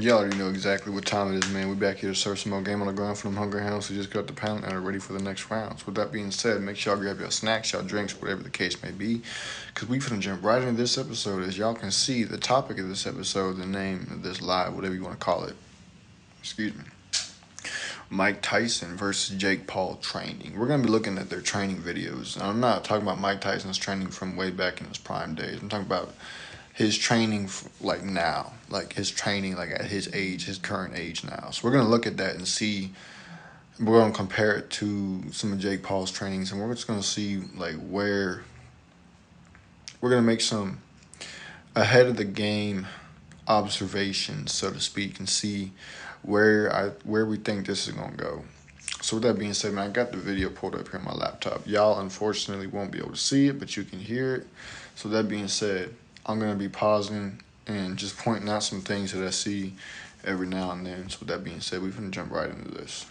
You already know exactly what time it is, man. We back here to serve some more game on the ground for them hungry hounds who just got the pound and are ready for the next rounds. With that being said, make sure y'all grab your snacks, y'all drinks, whatever the case may be, because we finna jump right into this episode. As y'all can see, the topic of this episode, the name of this live, whatever you want to call it, excuse me, Mike Tyson versus Jake Paul training. We're going to be looking at their training videos. And I'm not talking about Mike Tyson's training from way back in his prime days. I'm talking about his training like now, like his training like at his age, his current age now. So we're going to look at that and see, we're going to compare it to some of Jake Paul's trainings, and we're just going to see like where we're going to make some ahead of the game observations, so to speak, and see where we think this is going to go. So with that being said, man, I got the video pulled up here on my laptop. Y'all unfortunately won't be able to see it, but you can hear it. So with that being said, I'm going to be pausing and just pointing out some things that I see every now and then. So with that being said, we're going to jump right into this.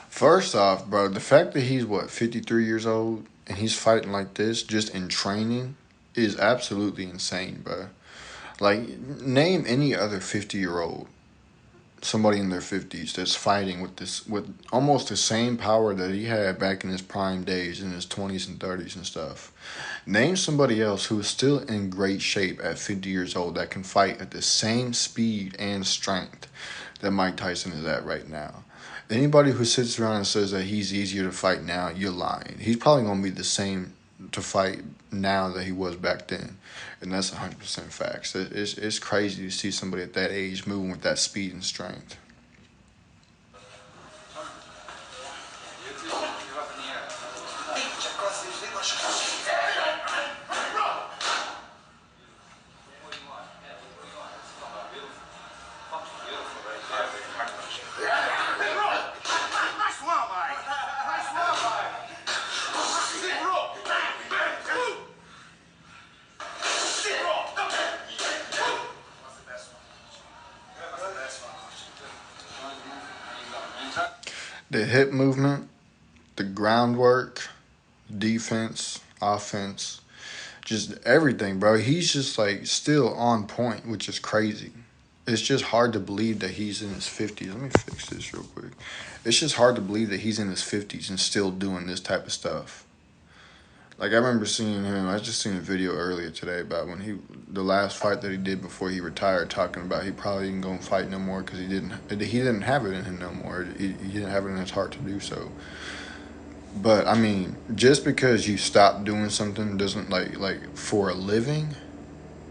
First off, bro, the fact that he's, 53 years old and he's fighting like this just in training is absolutely insane, bro. Like, name any other 50-year-old, somebody in their 50s that's fighting with almost the same power that he had back in his prime days, in his 20s and 30s and stuff. Name somebody else who is still in great shape at 50 years old that can fight at the same speed and strength that Mike Tyson is at right now. Anybody who sits around and says that he's easier to fight now, you're lying. He's probably going to be the same to fight now that he was back then. And that's 100% facts. It's crazy to see somebody at that age moving with that speed and strength. The hip movement, the groundwork, defense, offense, just everything, bro. He's just like still on point, which is crazy. It's just hard to believe that he's in his 50s. Let me fix this real quick. It's just hard to believe that he's in his 50s and still doing this type of stuff. Like, I remember seeing him, I just seen a video earlier today about when the last fight that he did before he retired, talking about he probably ain't gonna fight no more because he didn't have it in him no more. He didn't have it in his heart to do so. But I mean, just because you stop doing something doesn't like for a living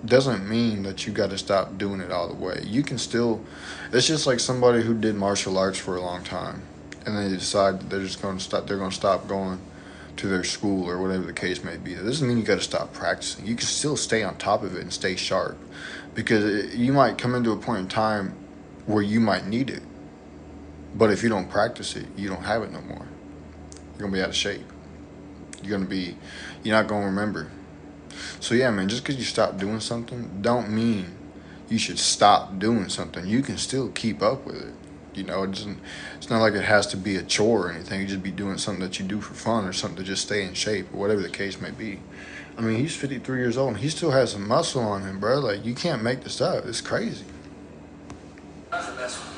doesn't mean that you got to stop doing it all the way. You can still. It's just like somebody who did martial arts for a long time, and they decide that they're just going to stop. They're going to stop going to their school or whatever the case may be. That doesn't mean you got to stop practicing. You can still stay on top of it and stay sharp, because you might come into a point in time where you might need it, but if you don't practice it, you don't have it no more. You're gonna be out of shape. You're not gonna remember. So yeah, man, just because you stop doing something don't mean you should stop doing something. You can still keep up with it. You know, it's not like it has to be a chore or anything. You just be doing something that you do for fun or something to just stay in shape or whatever the case may be. I mean, he's 53 years old and he still has some muscle on him, bro. Like, you can't make this up. It's crazy. That's the best one.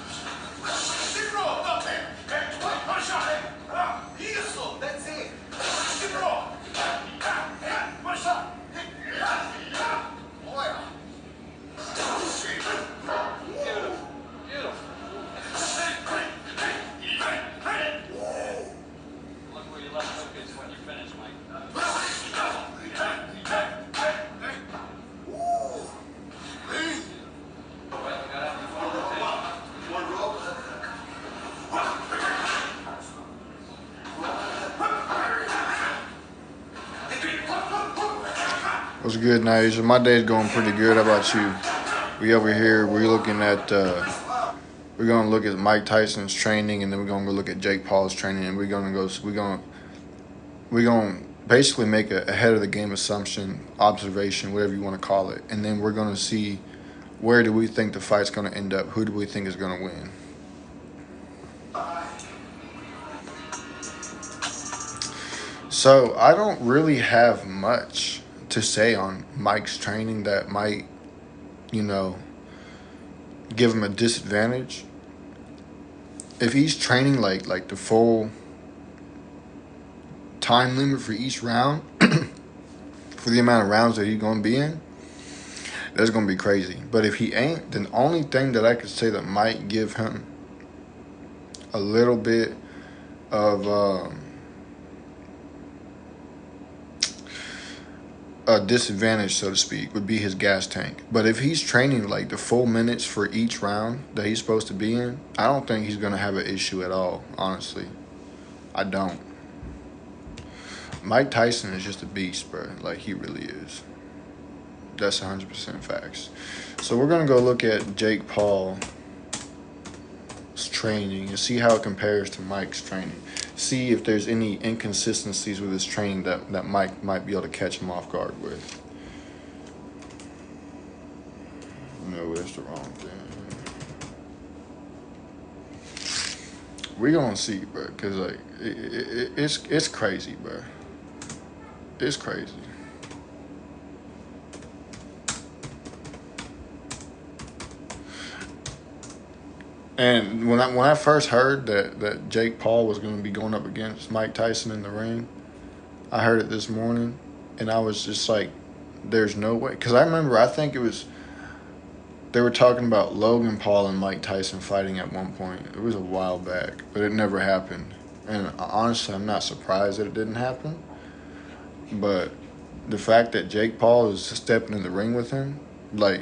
What's good, Naisha? My day's going pretty good. How about you? We over here. We're looking at. We're gonna look at Mike Tyson's training, and then we're gonna go look at Jake Paul's training, and we're gonna go. We're gonna basically make a ahead of the game assumption, observation, whatever you want to call it, and then we're gonna see where do we think the fight's gonna end up. Who do we think is gonna win? So I don't really have much to say on Mike's training that might, you know, give him a disadvantage. If he's training like the full time limit for each round, for the amount of rounds that he's gonna be in, that's gonna be crazy. But if he ain't, then the only thing that I could say that might give him a little bit of a disadvantage, so to speak, would be his gas tank. But if he's training like the full minutes for each round that he's supposed to be in, I don't think he's gonna have an issue at all. Honestly, I don't. Mike Tyson is just a beast, bro. Like, he really is. That's 100% facts. So we're gonna go look at Jake Paul's training and see how it compares to Mike's training. See if there's any inconsistencies with his training that Mike might be able to catch him off guard with. No, that's the wrong thing. We're gonna see, bro, because like it's crazy, bro. It's crazy. And when I first heard that Jake Paul was going to be going up against Mike Tyson in the ring, I heard it this morning, and I was just like, "There's no way." Because I remember, I think it was they were talking about Logan Paul and Mike Tyson fighting at one point. It was a while back, but it never happened. And honestly, I'm not surprised that it didn't happen. But the fact that Jake Paul is stepping in the ring with him, like,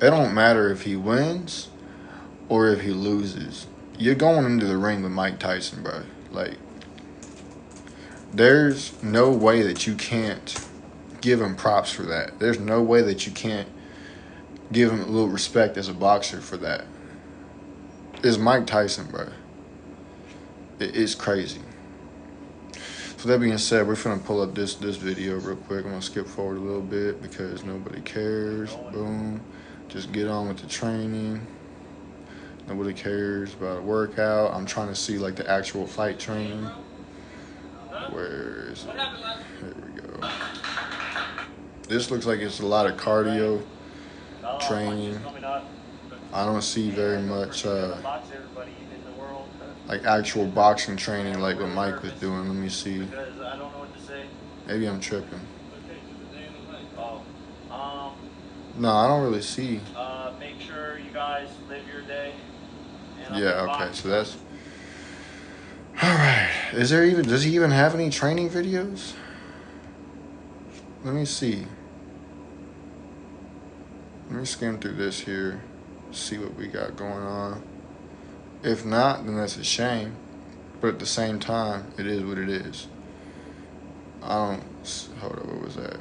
it don't matter if he wins or if he loses. You're going into the ring with Mike Tyson, bro. Like, there's no way that you can't give him props for that. There's no way that you can't give him a little respect as a boxer for that. It's Mike Tyson, bro. It's crazy. So that being said, we're finna pull up this video real quick. I'm gonna skip forward a little bit because nobody cares. Boom. Just get on with the training. Nobody cares about a workout. I'm trying to see like the actual fight training. Where is it? Here we go. This looks like it's a lot of cardio training. I don't see very much like actual boxing training like what Mike was doing. Let me see. Maybe I'm tripping. No, I don't really see. Make sure you guys live your day. Yeah, okay, so that's alright. Does he even have any training videos? Let me see. Let me skim through this here, see what we got going on. If not, then that's a shame. But at the same time, it is what it is. Hold up, what was that?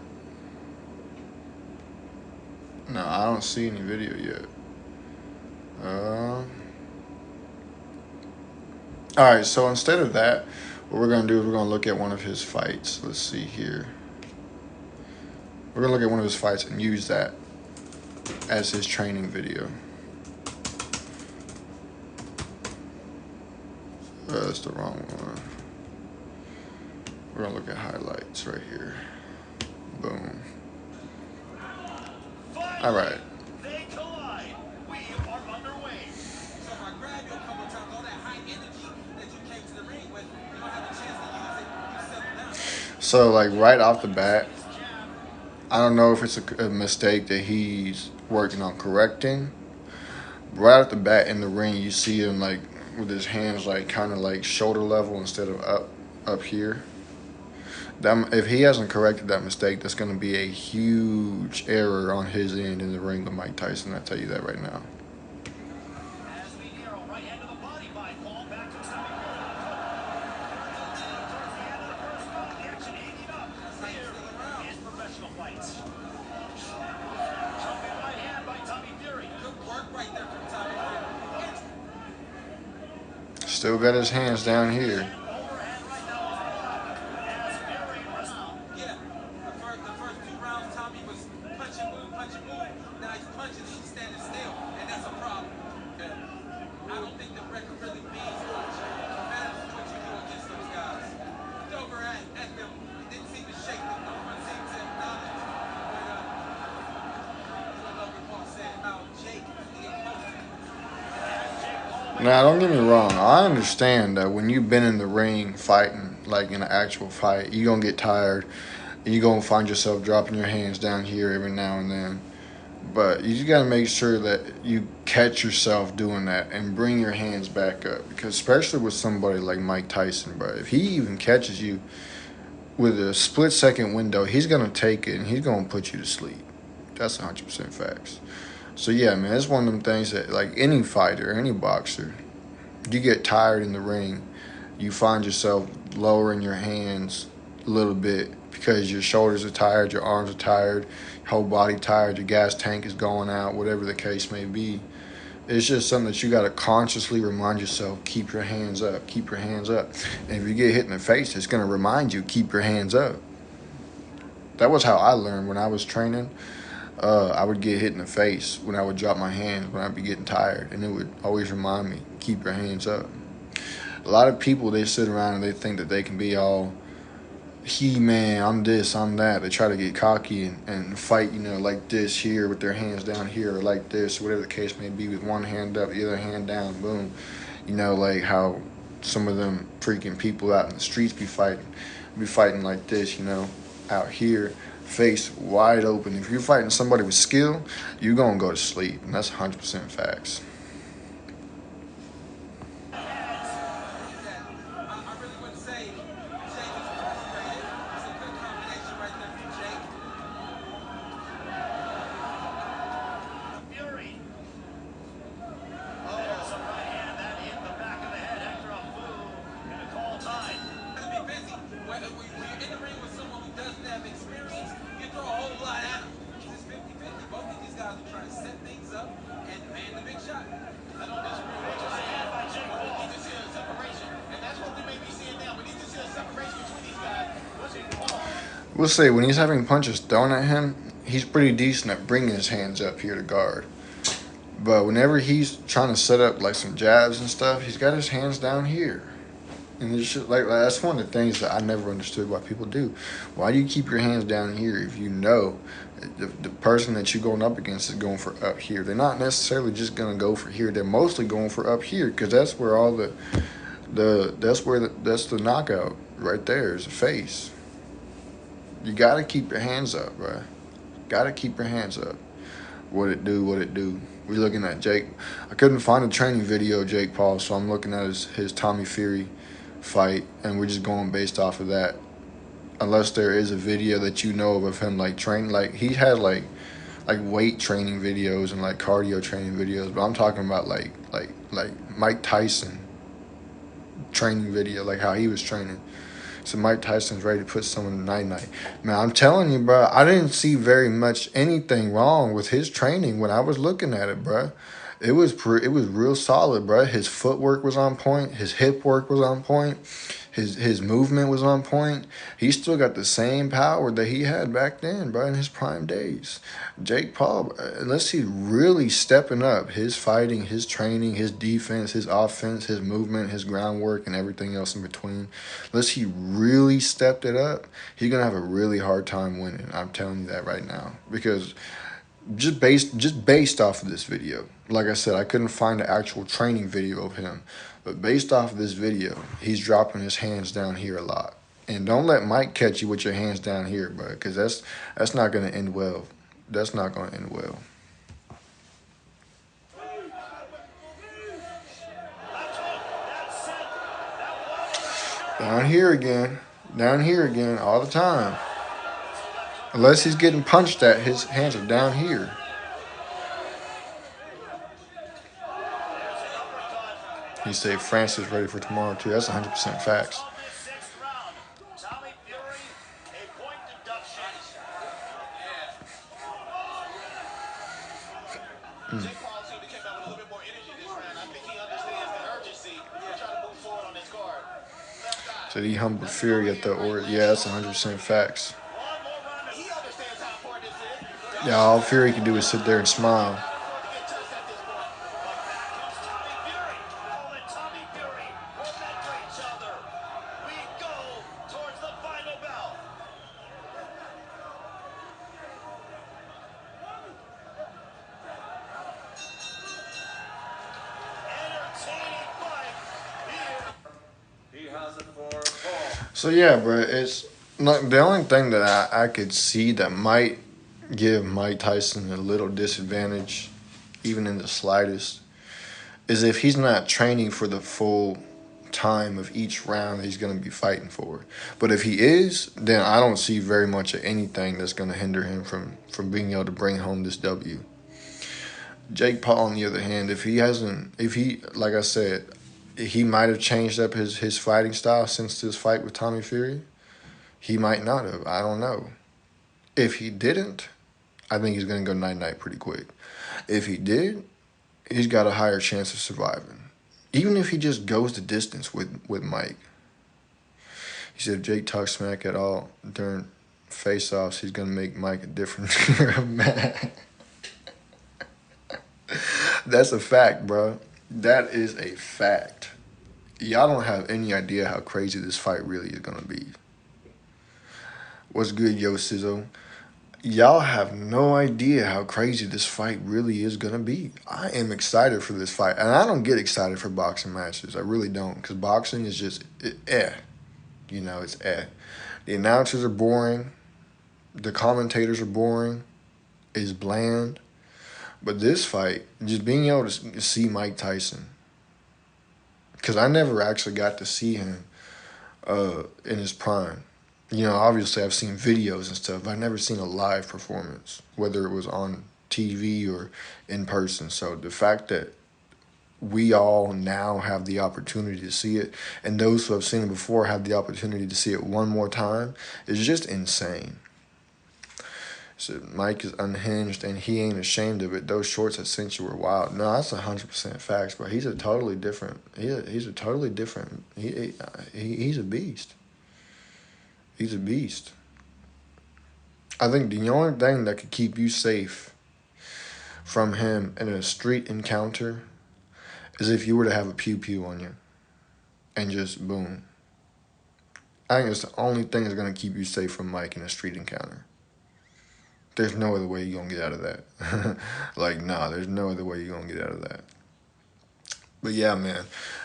No, I don't see any video yet. Alright, so instead of that, what we're going to do is we're going to look at one of his fights. Let's see here. We're going to look at one of his fights and use that as his training video. That's the wrong one. We're going to look at highlights right here. Boom. Alright. So, like, right off the bat, I don't know if it's a mistake that he's working on correcting. Right off the bat in the ring, you see him, like, with his hands, like, kind of, like, shoulder level instead of up here. If he hasn't corrected that mistake, that's going to be a huge error on his end in the ring with Mike Tyson. I'll tell you that right now. Still got his hands down here. Yeah, the first 2 rounds, Tommy was punch and move, punch and move. Now he's punching, he's standing still, and that's a problem. Okay? I don't think the record really means much. What matters is what you do against those guys. Looked over at them, it didn't seem to shake them. No one seemed to acknowledge what Logan Paul said about Jake getting close to him. Now, don't get me wrong. I understand that when you've been in the ring fighting, like in an actual fight, you're going to get tired. You're going to find yourself dropping your hands down here every now and then. But you just got to make sure that you catch yourself doing that and bring your hands back up. Because especially with somebody like Mike Tyson, bro, if he even catches you with a split-second window, he's going to take it and he's going to put you to sleep. That's 100% facts. So, yeah, man, it's one of them things that, like any fighter, any boxer, you get tired in the ring, you find yourself lowering your hands a little bit because your shoulders are tired, your arms are tired, your whole body tired, your gas tank is going out, whatever the case may be. It's just something that you got to consciously remind yourself, keep your hands up, keep your hands up. And if you get hit in the face, it's going to remind you, keep your hands up. That was how I learned when I was training. I would get hit in the face when I would drop my hands when I'd be getting tired, and it would always remind me, keep your hands up. A lot of people, they sit around and they think that they can be all, He-Man, I'm this, I'm that. They try to get cocky and fight, like this here with their hands down here, or like this, whatever the case may be, with one hand up, the other hand down, boom. Like how some of them freaking people out in the streets be fighting like this, out here, face wide open. If you're fighting somebody with skill, you're going to go to sleep, and that's 100% facts. I really wouldn't say Jake is frustrated. It's a good combination right there from Jake. Fury. There's a right hand that hit the back of the head. After a move, gonna call time. To be busy. When you're in the ring with someone who doesn't have experience, you throw a whole lot at him. It's 50-50. Both of these guys are trying to set things up and land the big shot. I don't disagree with what you're saying, by Jake. We need to see a separation, and that's what we may be seeing now. We need to see a separation between these guys. What's it called? We'll say when he's having punches thrown at him, he's pretty decent at bringing his hands up here to guard. But whenever he's trying to set up like some jabs and stuff, he's got his hands down here. And it's just like that's one of the things that I never understood why people do. Why do you keep your hands down here if you know the person that you're going up against is going for up here? They're not necessarily just going to go for here. They're mostly going for up here because that's where all that's the knockout right there is the face. You got to keep your hands up, bro. Got to keep your hands up. What it do? We're looking at Jake. I couldn't find a training video of Jake Paul, so I'm looking at his Tommy Fury fight, and we're just going based off of that. Unless there is a video that you know of him like training, like he had like weight training videos and like cardio training videos, but I'm talking about like Mike Tyson training video, like how he was training. So Mike Tyson's ready to put someone night. Man, I'm telling you, bro, I didn't see very much anything wrong with his training when I was looking at it, bro. It was real solid, bro. His footwork was on point. His hip work was on point. His movement was on point. He still got the same power that he had back then, bro, in his prime days. Jake Paul, unless he's really stepping up his fighting, his training, his defense, his offense, his movement, his groundwork, and everything else in between, unless he really stepped it up, he's going to have a really hard time winning. I'm telling you that right now. Because just based off of this video, like I said, I couldn't find an actual training video of him, but based off of this video, he's dropping his hands down here a lot. And don't let Mike catch you with your hands down here, bro, because that's not going to end well. That's not going to end well. Down here again, all the time. Unless he's getting punched at, his hands are down here. He said France is ready for tomorrow, too. That's 100% facts. Jake Paul seemed to come out with a little bit more energy this round. I think he understands the urgency. They're trying to move So he humbled Fury at the or yeah, that's 100% facts. He understands how important this is. Yeah, all Fury can do is sit there and smile. Get touched at this point. Comes Tommy Fury. Oh, and Tommy Fury will measure each other. We go towards the final bell. Entertaining fight here. He has it for Paul. So yeah, bro, it's not the only thing that I could see that might give Mike Tyson a little disadvantage, even in the slightest, is if he's not training for the full time of each round that he's going to be fighting for. But if he is, then I don't see very much of anything that's going to hinder him from being able to bring home this W. Jake Paul, on the other hand, if he, like I said, he might have changed up his fighting style since this fight with Tommy Fury. He might not have. I don't know. If he didn't, I think he's going to go night-night pretty quick. If he did, he's got a higher chance of surviving. Even if he just goes the distance with Mike. He said if Jake talks smack at all during face-offs, he's going to make Mike a different man. That's a fact, bro. That is a fact. Y'all don't have any idea how crazy this fight really is going to be. What's good, Yo Sizzo? Y'all have no idea how crazy this fight really is going to be. I am excited for this fight. And I don't get excited for boxing matches. I really don't. Because boxing is just, You know, it's eh. The announcers are boring. The commentators are boring. It's bland. But this fight, just being able to see Mike Tyson. Because I never actually got to see him in his prime. You know, obviously I've seen videos and stuff, but I've never seen a live performance, whether it was on TV or in person. So the fact that we all now have the opportunity to see it, and those who have seen it before have the opportunity to see it one more time, is just insane. So Mike is unhinged, and he ain't ashamed of it. Those shorts I sent you were wild. No, that's 100% facts, bro. He's a totally different. He's a totally different. He's a beast. He's a beast. I think the only thing that could keep you safe from him in a street encounter is if you were to have a pew-pew on you and just boom. I think it's the only thing that's going to keep you safe from Mike in a street encounter. There's no other way you're going to get out of that. There's no other way you're going to get out of that. But yeah, man,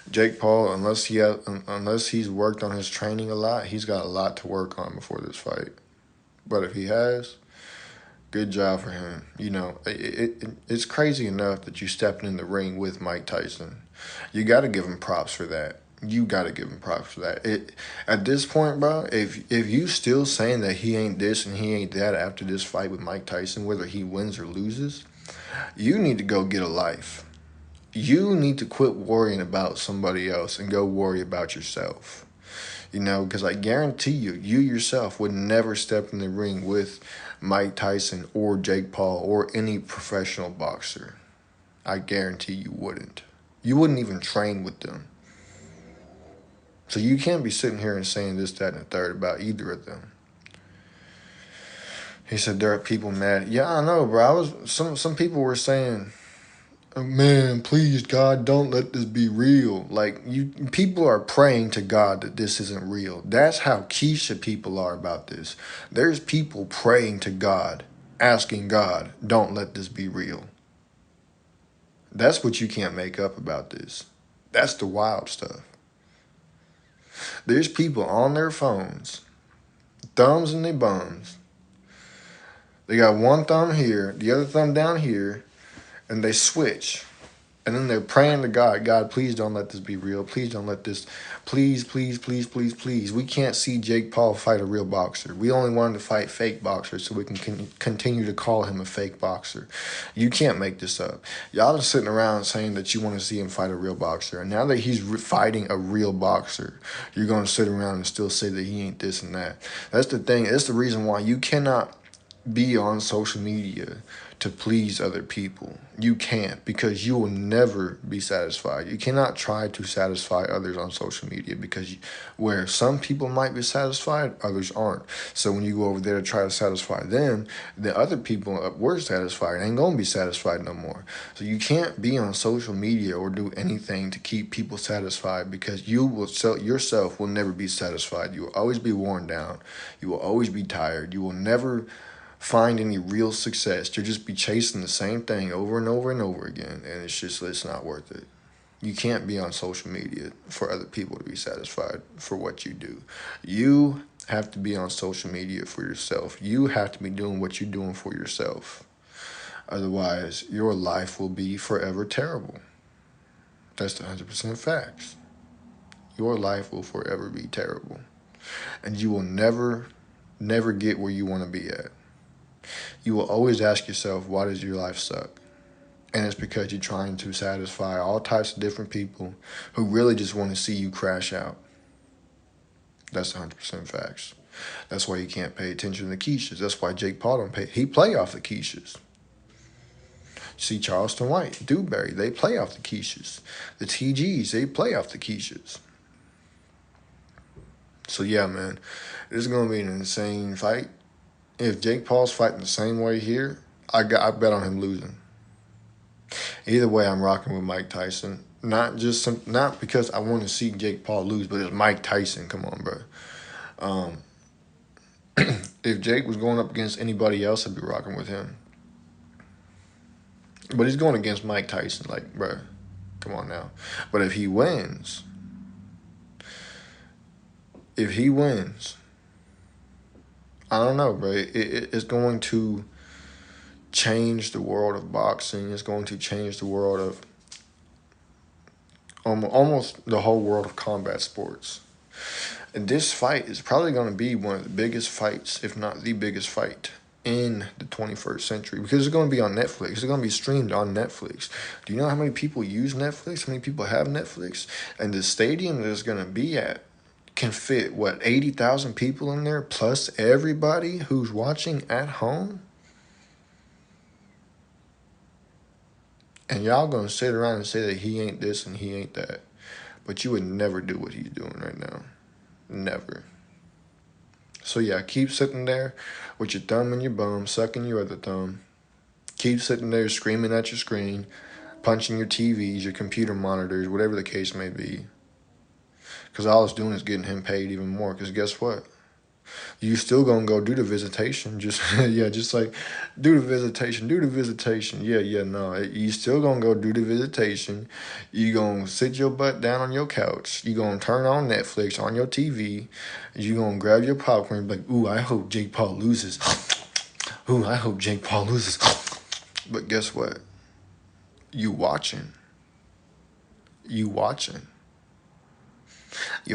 Jake Paul, unless he's worked on his training a lot, he's got a lot to work on before this fight. But if he has, good job for him. You know, it's crazy enough that you stepped in the ring with Mike Tyson. You got to give him props for that. You got to give him props for that. At this point, bro, if you still saying that he ain't this and he ain't that after this fight with Mike Tyson, whether he wins or loses, you need to go get a life. You need to quit worrying about somebody else and go worry about yourself. You know, because I guarantee you yourself would never step in the ring with Mike Tyson or Jake Paul or any professional boxer. I guarantee you wouldn't. You wouldn't even train with them. So you can't be sitting here and saying this, that, and the third about either of them. He said there are people mad. Yeah, I know, bro. Some people were saying, man, please, God, don't let this be real. Like, people are praying to God that this isn't real. That's how Keisha people are about this. There's people praying to God, asking God, don't let this be real. That's what you can't make up about this. That's the wild stuff. There's people on their phones, thumbs in their bums. They got one thumb here, the other thumb down here, and they switch. And then they're praying to God, God, please don't let this be real. Please don't let this, please, please, please, please, please. We can't see Jake Paul fight a real boxer. We only want him to fight fake boxers so we can continue to call him a fake boxer. You can't make this up. Y'all are sitting around saying that you want to see him fight a real boxer. And now that he's fighting a real boxer, you're going to sit around and still say that he ain't this and that. That's the thing. That's the reason why you cannot be on social media to please other people. You can't, because you will never be satisfied. You cannot try to satisfy others on social media, because where some people might be satisfied, others aren't. So when you go over there to try to satisfy them, the other people that were satisfied ain't gonna be satisfied no more. So you can't be on social media or do anything to keep people satisfied, because yourself will never be satisfied. You will always be worn down. You will always be tired. You will never find any real success. You'll just be chasing the same thing over and over and over again, and it's not worth it. You can't be on social media for other people to be satisfied for what you do. You have to be on social media for yourself. You have to be doing what you're doing for yourself. Otherwise, your life will be forever terrible. That's the 100% facts. Your life will forever be terrible. And you will never get where you want to be at. You will always ask yourself, why does your life suck? And it's because you're trying to satisfy all types of different people who really just want to see you crash out. That's 100% facts. That's why you can't pay attention to the quiches. That's why Jake Paul don't pay. He play off the quiches. See Charleston White, Dewberry, they play off the quiches. The TGs, they play off the quiches. So yeah, man, this is gonna be an insane fight. If Jake Paul's fighting the same way here, I bet on him losing. Either way, I'm rocking with Mike Tyson. Not because I want to see Jake Paul lose, but it's Mike Tyson. Come on, bro. If Jake was going up against anybody else, I'd be rocking with him. But he's going against Mike Tyson. Like, bro, come on now. But if he wins, I don't know, bro. It's going to change the world of boxing. It's going to change the world of almost the whole world of combat sports. And this fight is probably going to be one of the biggest fights, if not the biggest fight, in the 21st century, because it's going to be on Netflix. It's going to be streamed on Netflix. Do you know how many people use Netflix? How many people have Netflix? And the stadium that it's going to be at can fit, 80,000 people in there, plus everybody who's watching at home? And y'all gonna sit around and say that he ain't this and he ain't that. But you would never do what he's doing right now. Never. So yeah, keep sitting there with your thumb in your bum, sucking your other thumb. Keep sitting there screaming at your screen, punching your TVs, your computer monitors, whatever the case may be. Because all it's doing is getting him paid even more. Because guess what? You still gonna go do the visitation. Just like do the visitation. No. You still gonna go do the visitation. You gonna sit your butt down on your couch. You gonna turn on Netflix on your TV. You gonna grab your popcorn and be like, ooh, I hope Jake Paul loses. Ooh, I hope Jake Paul loses. But guess what? You watching. You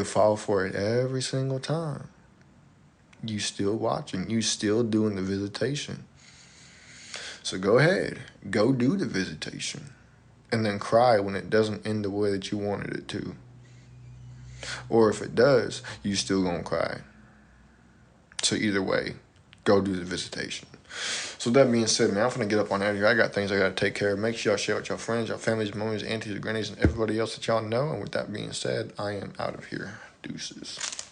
fall for it every single time. You still watching. You still doing the visitation. So go ahead. Go do the visitation. And then cry when it doesn't end the way that you wanted it to. Or if it does, you still gonna cry. So either way, go do the visitation. So that being said, man, I'm finna get up on out of here. I got things I gotta take care of. Make sure y'all share with your friends, your families, mommies, aunties, grannies, and everybody else that y'all know. And with that being said, I am out of here. Deuces.